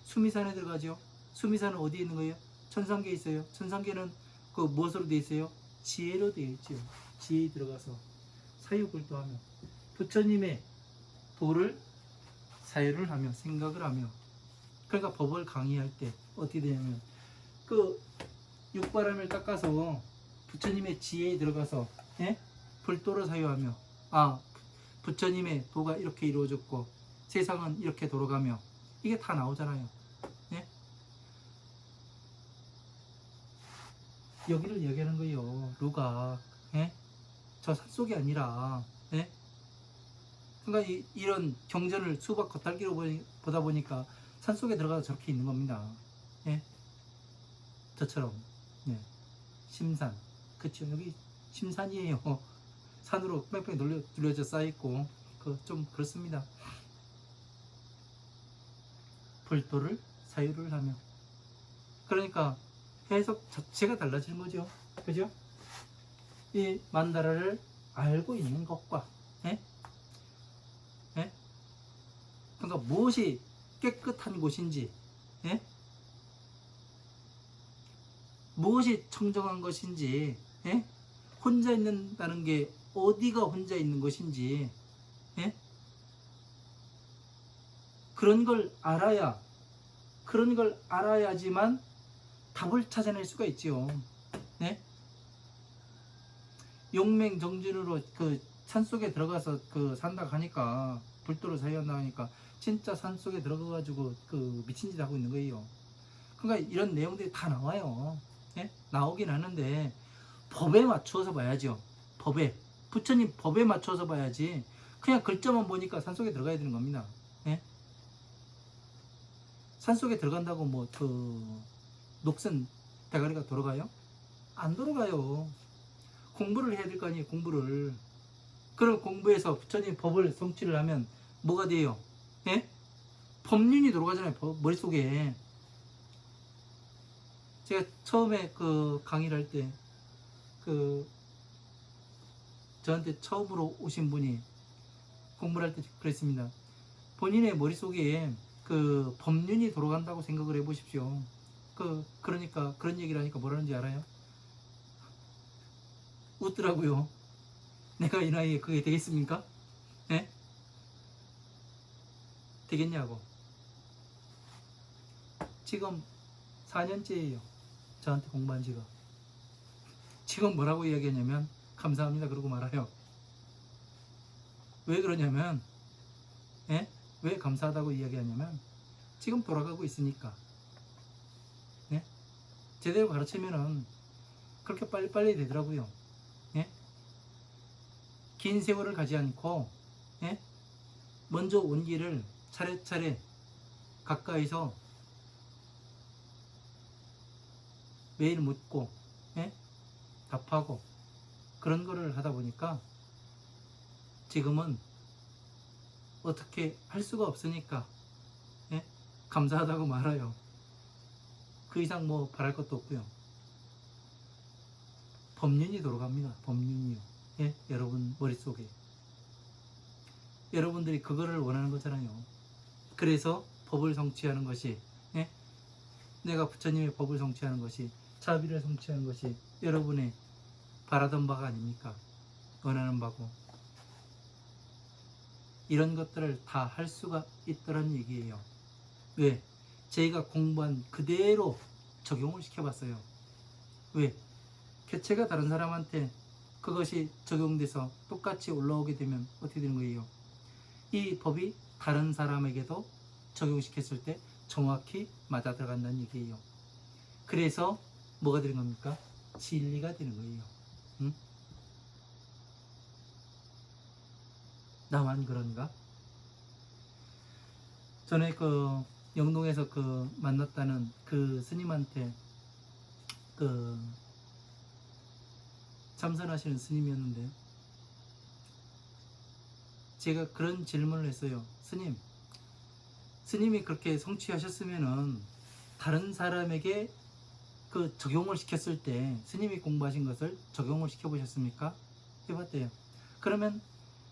수미산에 들어가죠. 수미산은 어디에 있는 거예요? 천상계에 있어요. 천상계는 그 무엇으로 되어 있어요? 지혜로 되어 있죠. 지혜에 들어가서 사유불도하며 부처님의 도를 사유를 하며 생각을 하며. 그러니까 법을 강의할 때 어떻게 되냐면 그 육바람을 닦아서 부처님의 지혜에 들어가서, 예? 불도를 사유하며, 아, 부처님의 도가 이렇게 이루어졌고 세상은 이렇게 돌아가며, 이게 다 나오잖아요. 예? 여기를 얘기하는 거예요. 루가, 예? 저 산속이 아니라, 예? 그러니까 이런 경전을 수박 겉핥기로 보다 보니까 산속에 들어가서 저렇게 있는 겁니다. 예? 저처럼. 네. 심산. 그쵸. 여기 심산이에요. 산으로 뺑뺑 눌려져 쌓여있고, 좀 그렇습니다. 불도를 사유를 하며. 그러니까 해석 자체가 달라지는 거죠. 그죠? 이 만다라를 알고 있는 것과, 예? 예? 그러니까 무엇이 깨끗한 곳인지, 예? 무엇이 청정한 것인지, 예? 혼자 있는다는 게 어디가 혼자 있는 것인지, 예? 그런 걸 알아야지만 답을 찾아낼 수가 있지요. 네? 용맹정진으로 그 산속에 들어가서 산다고 하니까, 불도를 사유한다고 하니까 진짜 산속에 들어가가지고 미친 짓 하고 있는 거예요. 그러니까 이런 내용들이 다 나와요. 예? 나오긴 하는데 법에 맞추어서 봐야죠. 부처님 법에 맞춰서 봐야지 그냥 글자만 보니까 산속에 들어가야 되는 겁니다. 예? 산속에 들어간다고 뭐 녹슨 대가리가 돌아가요? 안 돌아가요. 공부를 해야 될 거 아니에요. 공부를. 그럼 공부해서 부처님 법을 성취를 하면 뭐가 돼요? 예? 법륜이 돌아가잖아요. 머릿속에. 제가 처음에 강의를 할 때 저한테 처음으로 오신 분이 공부를 할 때 그랬습니다. 본인의 머릿속에 법륜이 돌아간다고 생각을 해보십시오. 그러니까 그런 얘기를 하니까 뭐라는지 알아요? 웃더라고요. 내가 이 나이에 그게 되겠습니까? 예? 되겠냐고. 지금 4년째예요. 저한테 공부한 지가. 지금 뭐라고 이야기하냐면 감사합니다 그러고 말아요. 왜 그러냐면, 예? 왜 감사하다고 이야기하냐면 지금 돌아가고 있으니까. 예? 제대로 가르치면은 그렇게 빨리빨리 되더라고요. 예? 긴 세월을 가지 않고, 예? 먼저 온 길을 차례차례 가까이서 매일 묻고, 예? 답하고 그런 거를 하다 보니까 지금은 어떻게 할 수가 없으니까, 예? 감사하다고 말아요. 그 이상 뭐 바랄 것도 없고요. 법륜이 돌아갑니다. 법륜이요. 예? 여러분 머릿속에. 여러분들이 그거를 원하는 거잖아요. 그래서 법을 성취하는 것이, 예? 내가 부처님의 법을 성취하는 것이, 자비를 성취하는 것이 여러분의 바라던 바가 아닙니까? 원하는 바고. 이런 것들을 다 할 수가 있더란 얘기예요. 왜? 저희가 공부한 그대로 적용을 시켜봤어요. 왜? 개체가 다른 사람한테 그것이 적용돼서 똑같이 올라오게 되면 어떻게 되는 거예요? 이 법이 다른 사람에게도 적용시켰을 때 정확히 맞아 들어간다는 얘기예요. 그래서 뭐가 되는 겁니까? 진리가 되는 거예요. 응? 나만 그런가? 전에 그 영동에서 그 만났다는 그 스님한테 그 참선하시는 스님이었는데 제가 그런 질문을 했어요. 스님이 그렇게 성취하셨으면은 다른 사람에게 그 적용을 시켰을 때 스님이 공부하신 것을 적용을 시켜보셨습니까? 해봤대요. 그러면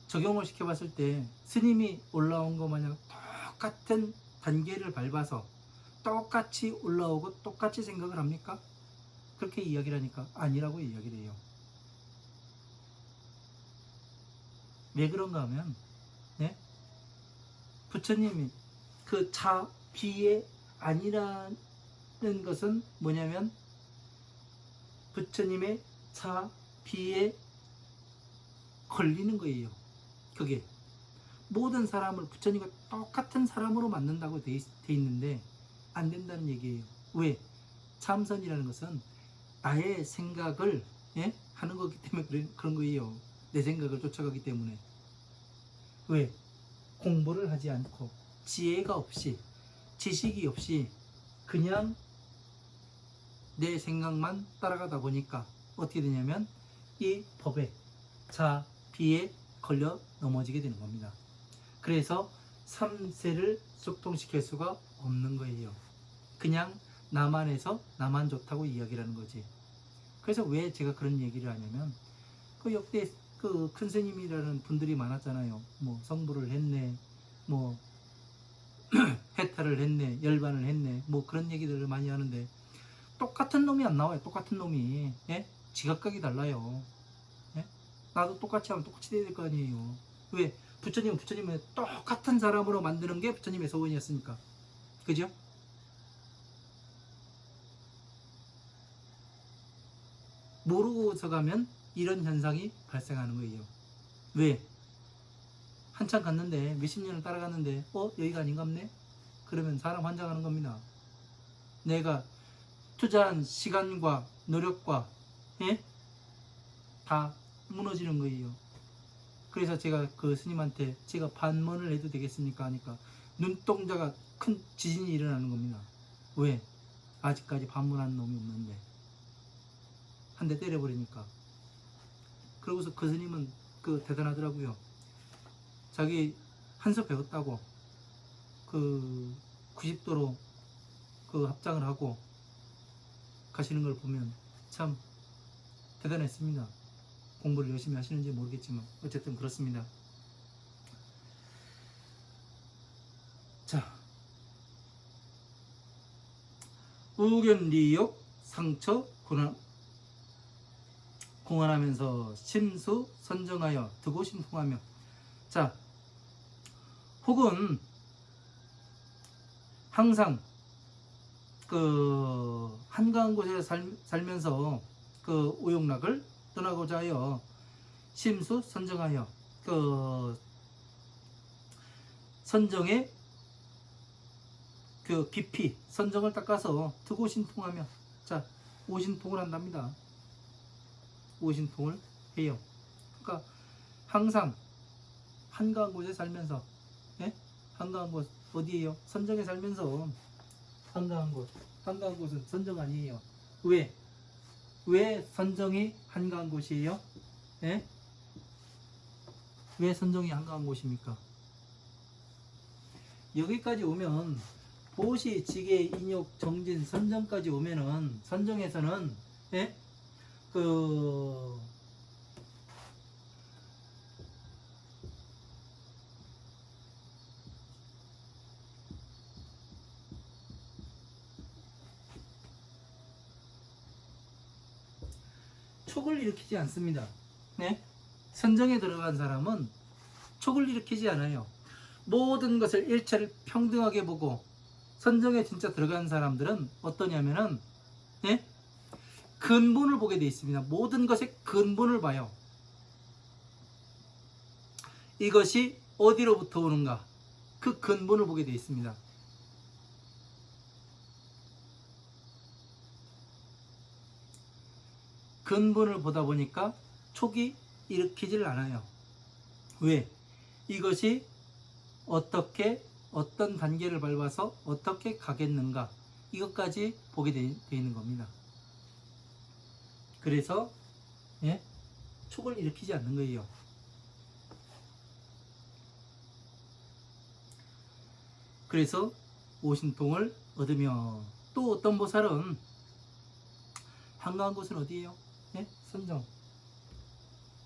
적용을 시켜봤을 때 스님이 올라온 것 마냥 똑같은 단계를 밟아서 똑같이 올라오고 똑같이 생각을 합니까? 그렇게 이야기를 하니까 아니라고 이야기를 해요. 왜 그런가 하면 네? 부처님이 그 자, 비에 아니라는 것은 뭐냐면 부처님의 자, 비에 걸리는 거예요. 그게 모든 사람을 부처님과 똑같은 사람으로 만든다고 돼 있는데 안 된다는 얘기예요. 왜? 참선이라는 것은 나의 생각을 하는 거기 때문에 그런 거예요. 내 생각을 쫓아가기 때문에. 왜? 공부를 하지 않고 지혜가 없이 지식이 없이 그냥 내 생각만 따라가다 보니까 어떻게 되냐면 이 법에 자, 비에 걸려 넘어지게 되는 겁니다. 그래서 3세를 쑥동시킬 수가 없는 거예요. 그냥 나만 해서 나만 좋다고 이야기를 하는 거지. 그래서 왜 제가 그런 얘기를 하냐면 그 역대 그 큰 스님이라는 분들이 많았잖아요. 뭐 성불을 했네, 뭐 해탈을 했네, 열반을 했네, 뭐 그런 얘기들을 많이 하는데 똑같은 놈이 안 나와요. 똑같은 놈이. 예? 지각각이 달라요. 예? 나도 똑같이 하면 똑같이 돼야 될 거 아니에요. 왜? 부처님은 부처님은 똑같은 사람으로 만드는 게 부처님의 소원이었으니까. 그죠? 모르고서 가면 이런 현상이 발생하는 거예요. 왜? 한참 갔는데 몇십 년을 따라갔는데 여기가 아닌갑네? 그러면 사람 환장하는 겁니다. 내가 투자한 시간과 노력과 예? 다 무너지는 거예요. 그래서 제가 그 스님한테 제가 반문을 해도 되겠습니까? 하니까 눈동자가 큰 지진이 일어나는 겁니다. 왜? 아직까지 반문한 놈이 없는데 한 대 때려버리니까. 그러고서 그 스님은 그 대단하더라고요. 자기 한서 배웠다고 그 90도로 그 합장을 하고 가시는 걸 보면 참 대단했습니다. 공부를 열심히 하시는지 모르겠지만 어쨌든 그렇습니다. 자, 우견리욕 상처 공언하면서 심수 선정하여 드고 신통하며. 자, 혹은 항상 그 한가한 곳에 살면서 그 오욕락을 떠나고자 하여 심수 선정하여 그 선정의 그 깊이 선정을 닦아서 드고 신통하며. 자, 오신통을 한답니다. 오신통을 해요. 그러니까 항상 한가한 곳에 살면서 한가한 곳 어디에요? 선정에 살면서 한가한 곳은 선정 아니에요. 왜? 왜 선정이 한가한 곳이에요? 왜 선정이 한가한 곳입니까? 여기까지 오면 보시, 지계, 인욕, 정진, 선정까지 오면은 선정에서는 그 촉을 일으키지 않습니다. 선정에 들어간 사람은 촉을 일으키지 않아요. 모든 것을 일체를 평등하게 보고 선정에 진짜 들어간 사람들은 어떠냐면은 근본을 보게 되어 있습니다. 모든 것의 근본을 봐요. 이것이 어디로부터 오는가? 그 근본을 보게 되어 있습니다. 근본을 보다 보니까 촉이 일으키질 않아요. 왜? 이것이 어떻게 어떤 단계를 밟아서 어떻게 가겠는가 이것까지 보게 돼 있는 겁니다. 그래서 예? 촉을 일으키지 않는 거예요. 그래서 오신통을 얻으며 또 어떤 보살은 한가한 곳은 어디예요? 예? 선정.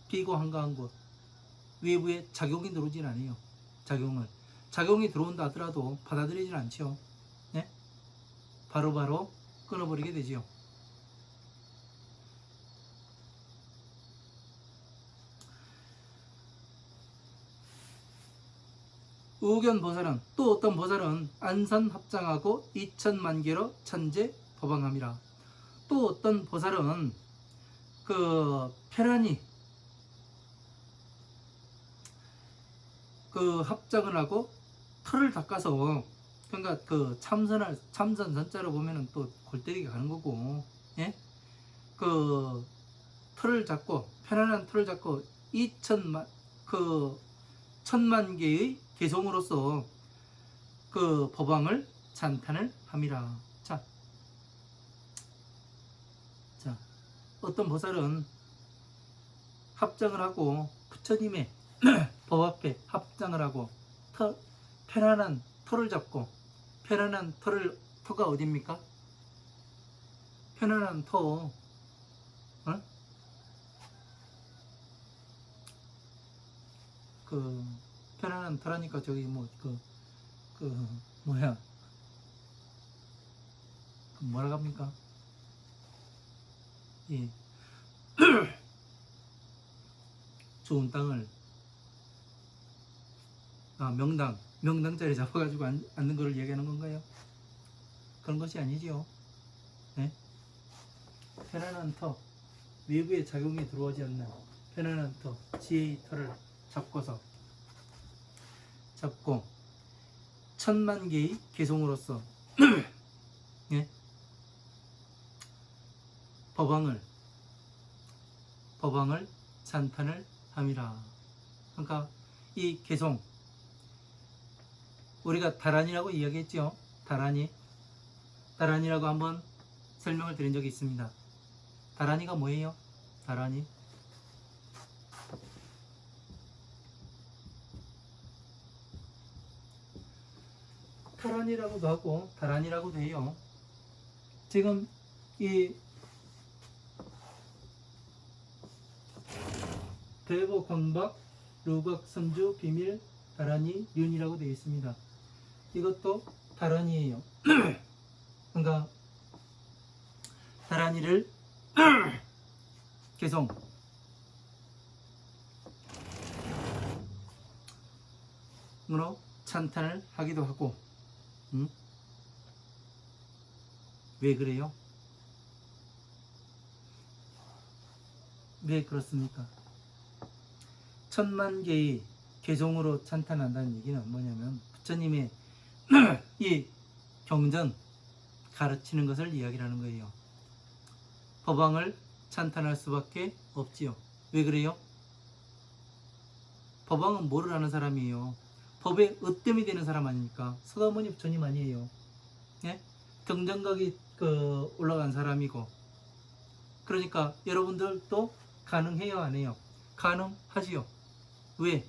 비고 한가한 곳. 외부에 작용이 들어오진 않아요. 작용이 들어온다 하더라도 받아들이진 않죠. 예? 바로바로 끊어버리게 되지요. 우견보살은 또 어떤 보살은 안산합장하고 2천만개로 천재 법왕함이라. 또 어떤 보살은 편안히 합장을 하고 털을 닦아서, 그러니까 참선 선자로 보면은 또 골때리게 가는 거고, 예? 털을 잡고 편안한 털을 잡고 1,000만 개의 개송으로서 법왕을 찬탄을 함이라. 자, 어떤 보살은 합장을 하고 부처님의 법 앞에 합장을 하고 편안한 털을 잡고, 편안한 터가 어디입니까? 편안한 터, 편안한 터라니까 저기 뭐라 합니까? 예. 좋은 땅을 명당 자리 잡아가지고 앉는 거를 얘기하는 건가요? 그런 것이 아니지요. 네? 편안한 터, 외부의 작용이 들어오지 않는 편안한 터, 지혜의 터를 잡고 1,000만 개의 개송으로서 예? 법왕을 찬탄을 함이라. 그러니까 이 개송, 우리가 다란이라고 이야기했죠. 다란이라고 한번 설명을 드린 적이 있습니다. 다란이가 뭐예요? 타란이라고도 하고 다란이라고도 해요. 지금 이 대보광박 루각선주 비밀 다란이 륜이라고 되어 있습니다. 이것도 다란이에요. 그러니까 다란이를 개송으로 찬탄을 하기도 하고. 왜 그래요? 왜 그렇습니까? 1,000만 개의 개송으로 찬탄한다는 얘기는 뭐냐면 부처님의 이 경전 가르치는 것을 이야기하는 거예요. 법왕을 찬탄할 수밖에 없지요. 왜 그래요? 법왕은 뭐를 하는 사람이에요? 법에 으뜸이 되는 사람 아닙니까? 서가모니 부처님 아니에요. 예? 경전각이 올라간 사람이고. 그러니까 여러분들도 가능해요, 안 해요? 가능하지요. 왜?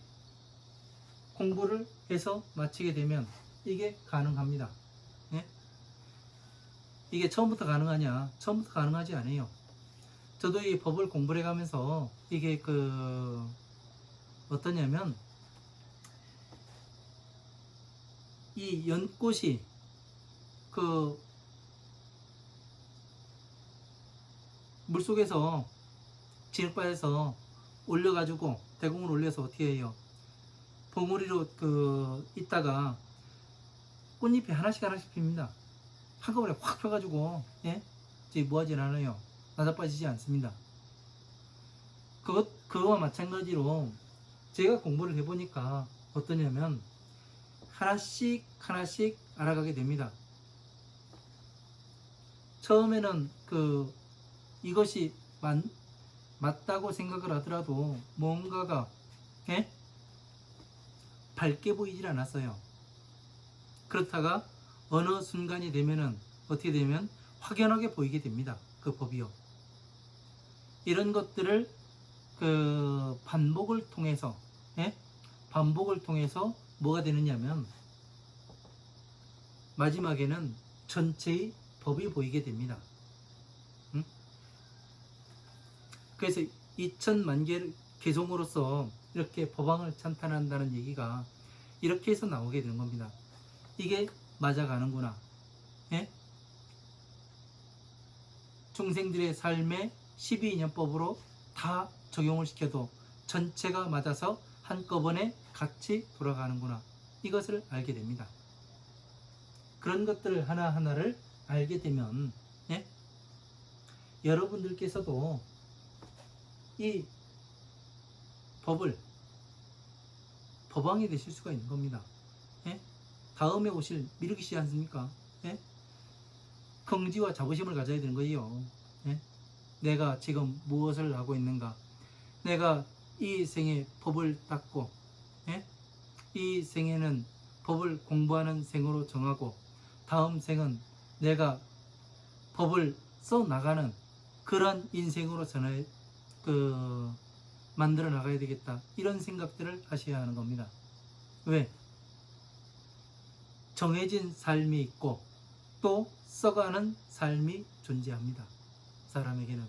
공부를 해서 마치게 되면 이게 가능합니다. 예? 이게 처음부터 가능하냐? 처음부터 가능하지 않아요. 저도 이 법을 공부를 해가면서 이게 어떠냐면, 이 연꽃이 물속에서 진흙바에서 올려가지고 대공을 올려서 어떻게 해요? 봉우리로 있다가 꽃잎이 하나씩 핍니다. 한꺼번에 확 펴가지고, 예? 뭐하진 않아요. 나자빠지지 않습니다. 그거와 마찬가지로 제가 공부를 해보니까 어떠냐면 하나씩 알아가게 됩니다. 처음에는 이것이 맞다고 생각을 하더라도 뭔가가, 예? 밝게 보이질 않았어요. 그렇다가 어느 순간이 되면은 어떻게 되면 확연하게 보이게 됩니다. 그 법이요. 이런 것들을 그 반복을 통해서, 예? 반복을 통해서 뭐가 되느냐면 마지막에는 전체의 법이 보이게 됩니다. 응? 그래서 2000만 개 개송으로서 이렇게 법왕을 찬탄한다는 얘기가 이렇게 해서 나오게 되는 겁니다. 이게 맞아가는구나. 예? 중생들의 삶에 12인연법으로 다 적용을 시켜도 전체가 맞아서 한꺼번에 같이 돌아가는구나. 이것을 알게 됩니다. 그런 것들을 하나하나를 알게 되면, 예? 여러분들께서도 이 법을 법왕이 되실 수가 있는 겁니다. 예? 다음에 오실 미륵이시 않습니까? 예? 긍지와 자부심을 가져야 되는 거예요. 예? 내가 지금 무엇을 하고 있는가? 내가 이 생에 법을 닦고, 예? 이 생에는 법을 공부하는 생으로 정하고, 다음 생은 내가 법을 써 나가는 그런 인생으로 만들어 나가야 되겠다. 이런 생각들을 하셔야 하는 겁니다. 왜? 정해진 삶이 있고 또 써가는 삶이 존재합니다. 사람에게는.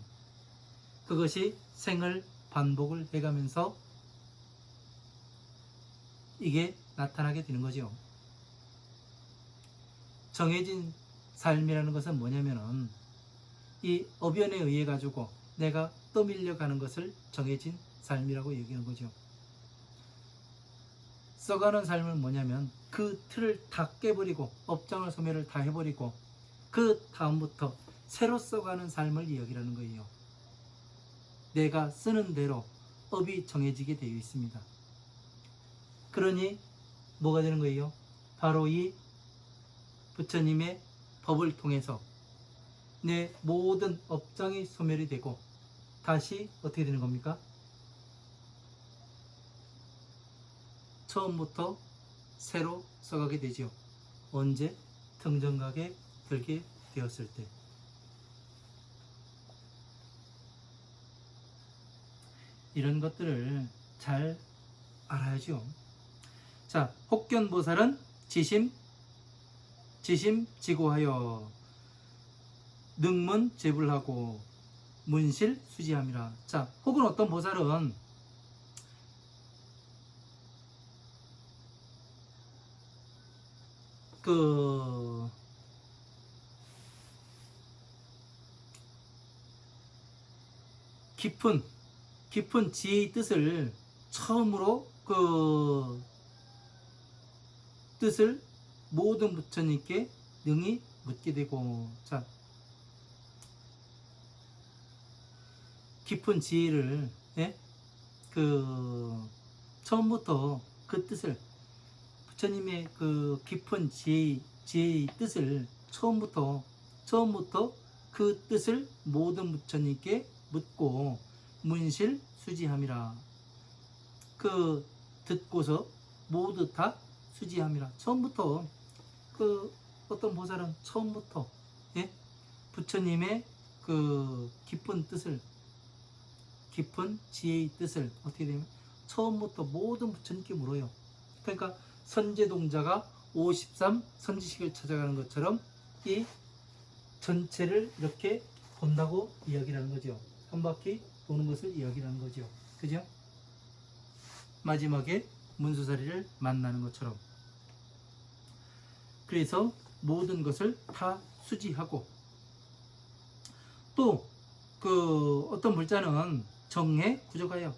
그것이 생을 반복을 해가면서 이게 나타나게 되는 거죠. 정해진 삶이라는 것은 뭐냐면은 이 어변에 의해 가지고 내가 떠밀려 가는 것을 정해진 삶이라고 얘기하는 거죠. 써가는 삶은 뭐냐면 그 틀을 다 깨버리고 업장을 소멸을 다 해버리고 그 다음부터 새로 써가는 삶을 이야기하는 거예요. 내가 쓰는 대로 업이 정해지게 되어 있습니다. 그러니 뭐가 되는 거예요? 바로 이 부처님의 법을 통해서 내 모든 업장이 소멸이 되고 다시 어떻게 되는 겁니까? 처음부터 새로 써가게 되죠. 언제? 등정각에 들게 되었을 때. 이런 것들을 잘 알아야죠. 자, 혹견보살은 지심지고하여 능문제불하고 문실수지함이라. 자, 혹은 어떤 보살은 깊은 지혜의 뜻을 처음으로 뜻을 모든 부처님께 능히 묻게 되고, 자, 깊은 지혜를, 예? 처음부터 그 뜻을 부처님의 깊은 지혜의 뜻을 처음부터 그 뜻을 모든 부처님께 묻고 문실 수지함이라. 듣고서 모두 다 수지함이라. 처음부터 어떤 보살은 처음부터, 예? 부처님의 깊은 뜻을, 깊은 지혜의 뜻을 어떻게 되면 처음부터 모든 부처님께 물어요. 그러니까 선제동자가 53 선지식을 찾아가는 것처럼 이 전체를 이렇게 본다고 이야기하는 거죠. 한 바퀴 도는 것을 이야기하는 거죠. 그죠? 마지막에 문수사리를 만나는 것처럼. 그래서 모든 것을 다 수지하고, 또 어떤 불자는 정해 구족하여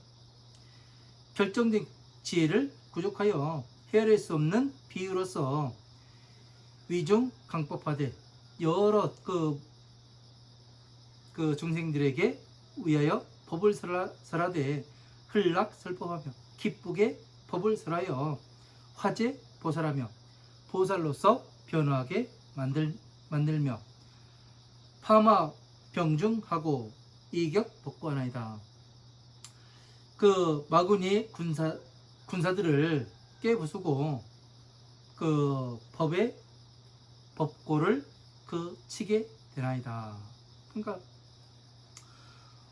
결정된 지혜를 구족하여 헤아릴 수 없는 비유로서 위중 강법하되 여러 중생들에게 위하여 법을 설하되 흘락 설법하며 기쁘게 법을 설하여 화제 보살하며 보살로서 변화하게 만들며 파마 병중하고 이격 복구하나이다. 마구니 군사들을 깨부수고 그 법고를 치게 되나이다. 그러니까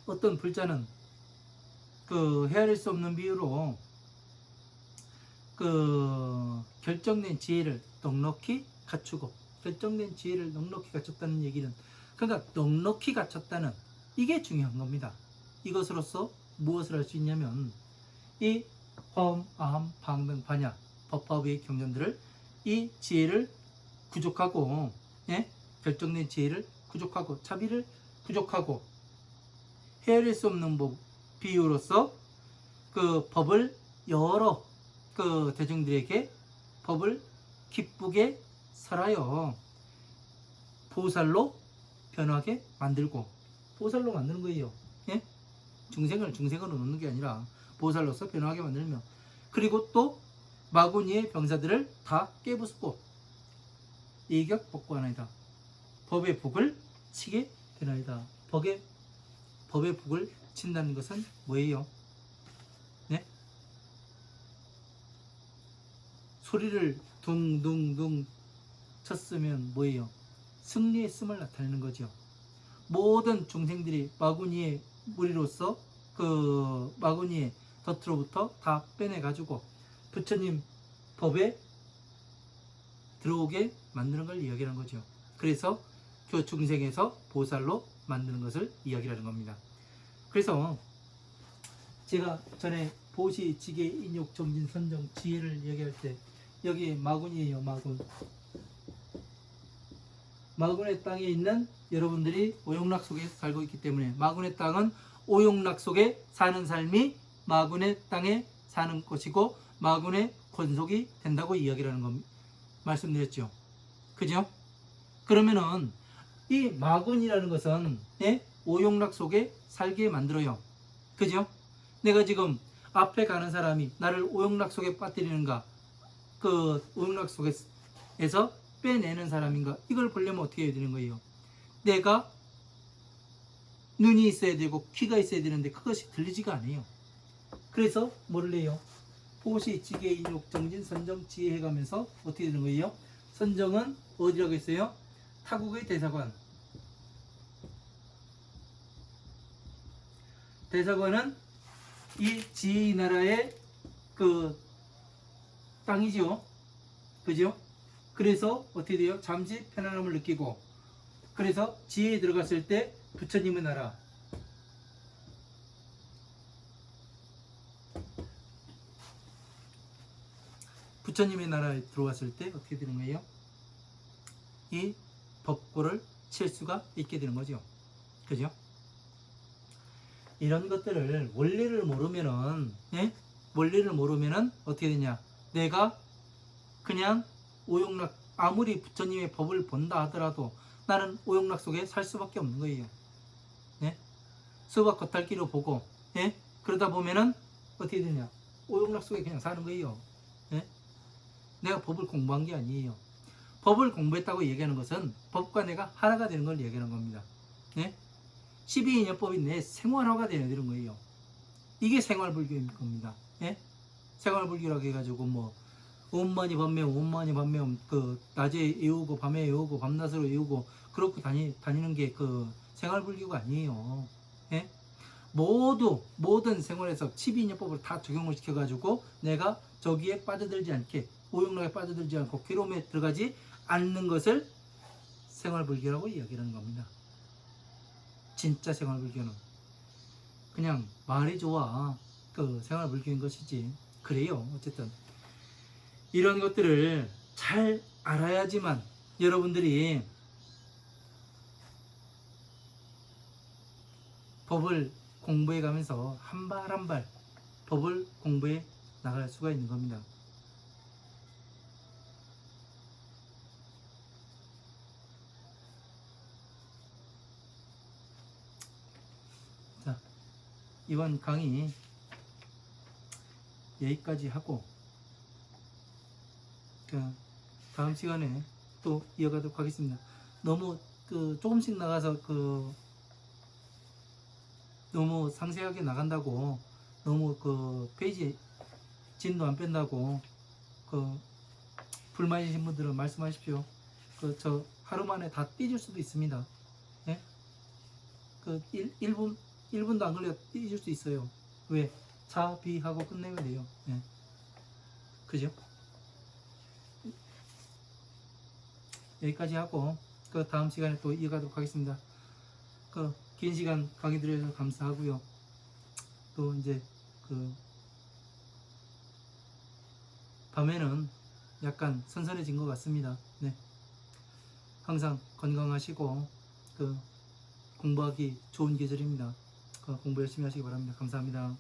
어떤 불자는 헤아릴 수 없는 비유로 결정된 지혜를 넉넉히 갖추고, 결정된 지혜를 넉넉히 갖췄다는 얘기는, 그러니까 넉넉히 갖췄다는, 이게 중요한 겁니다. 이것으로서 무엇을 할 수 있냐면, 이 화엄, 아함, 방등, 반야, 법화의 경전들을, 이 지혜를 구족하고, 결정된 지혜를 구족하고, 차비를 구족하고, 헤아릴 수 없는 비유로서 법을 여러 대중들에게 법을 기쁘게 설하여 보살로 변하게 만들고, 보살로 만드는 거예요. 중생으로 놓는 게 아니라 보살로서 변하게 만들며, 그리고 또 마구니의 병사들을 다 깨부수고 이격 복구하나이다. 법의 복을 치게 되나이다. 법의 복을 친다는 것은 뭐예요? 소리를 둥둥둥 쳤으면 뭐예요? 승리했음을 나타내는 거죠. 모든 중생들이 마구니의 무리로서 마구니의 덫으로부터 다 빼내가지고 부처님 법에 들어오게 만드는 걸 이야기하는 거죠. 그래서 중생에서 보살로 만드는 것을 이야기하는 겁니다. 그래서 제가 전에 보시, 지계, 인욕, 정진, 선정, 지혜를 얘기할 때 여기 마군이에요. 마군의 땅에 있는 여러분들이 오용락 속에 살고 있기 때문에, 마군의 땅은 오용락 속에 사는 삶이 마군의 땅에 사는 것이고 마군의 권속이 된다고 이야기를 하는 겁니다. 말씀드렸죠. 그죠? 그러면은 이 마군이라는 것은 오용락 속에 살게 만들어요. 그죠? 내가 지금 앞에 가는 사람이 나를 오용락 속에 빠뜨리는가, 오용락 속에서 빼내는 사람인가, 이걸 보려면 어떻게 해야 되는 거예요? 내가 눈이 있어야 되고 귀가 있어야 되는데 그것이 들리지가 않아요. 그래서 뭐를 해요? 보시, 지계, 인욕, 정진, 선정, 지혜 해가면서 어떻게 되는 거예요? 선정은 어디라고 했어요? 타국의 대사관. 대사관은 이 지혜의 나라의 땅이죠. 그죠? 그래서 어떻게 돼요? 잠시 편안함을 느끼고, 그래서 지혜에 들어갔을 때 부처님의 나라, 부처님의 나라에 들어왔을 때 어떻게 되는 거예요? 이 법고를 칠 수가 있게 되는 거죠. 그죠? 이런 것들을 원리를 모르면은 어떻게 되냐? 내가 그냥 오용락, 아무리 부처님의 법을 본다 하더라도 나는 오용락 속에 살 수밖에 없는 거예요. 수박 겉핥기로 보고, 그러다 보면은 어떻게 되냐? 오용락 속에 그냥 사는 거예요. 내가 법을 공부한 게 아니에요. 법을 공부했다고 얘기하는 것은 법과 내가 하나가 되는 걸 얘기하는 겁니다. 12인연법이 내 생활화가 되는 거예요. 이게 생활불교인 겁니다. 생활불교라고 해가지고 온만이 밤매 낮에 외우고 밤에 외우고 밤낮으로 외우고 그렇게 다니는 게 생활불교가 아니에요. 모든 생활에서 12인연법을 다 적용을 시켜가지고 내가 저기에 빠져들지 않게, 오용락에 빠져들지 않고 괴로움에 들어가지 않는 것을 생활불교라고 이야기하는 겁니다. 진짜 생활불교는 그냥 말이 좋아 생활불교인 것이지. 그래요. 어쨌든 이런 것들을 잘 알아야지만 여러분들이 법을 공부해 가면서 한 발 한 발 법을 공부해 나갈 수가 있는 겁니다. 자, 이번 강의 여기까지 하고 다음 시간에 또 이어가도록 하겠습니다. 너무 조금씩 나가서 너무 상세하게 나간다고, 너무 페이지 진도 안 뺀다고 그 불만이신 분들은 말씀하십시오. 그 저 하루 만에 다 삐질 수도 있습니다. 예? 그 1분도 안 걸려 삐질 수 있어요. 왜? 자비하고 끝내면 돼요. 예. 그죠? 여기까지 하고 그 다음 시간에 또 이어가도록 하겠습니다. 그 긴 시간 강의 들어주셔서 감사하고요. 또 이제 그 밤에는 약간 선선해진 것 같습니다. 네. 항상 건강하시고 그 공부하기 좋은 계절입니다. 공부 열심히 하시기 바랍니다. 감사합니다.